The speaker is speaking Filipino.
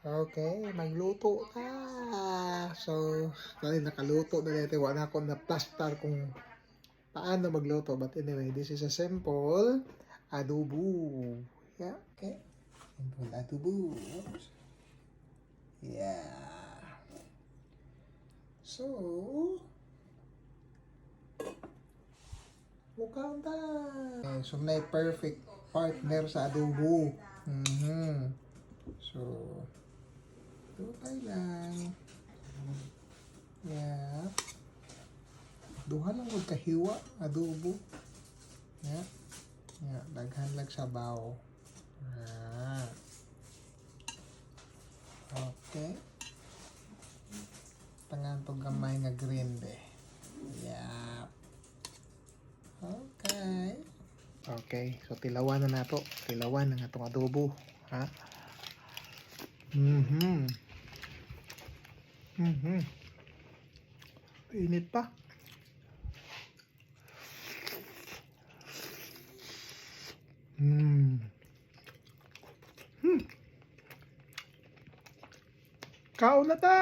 Okay, magluto na. So, dahil nakaluto na dito, wala ako na plaster kung paano magluto. But anyway, this is a simple adobo. Yeah, okay. Simple adobo. Yeah. So, mukhang ta. Okay, so, may perfect partner sa adobo. So, tutay lang. Yeah. Duha lang huwag kahiwa, adobo. Yeah. Yeah, daghan lang sabaw. Ah. Okay. Tangan to gamay nga green be. Yeah. Okay. Okay, so tilawan na nato. Tilawan na atong adobo. Ha? Init pa. Kaon na ta!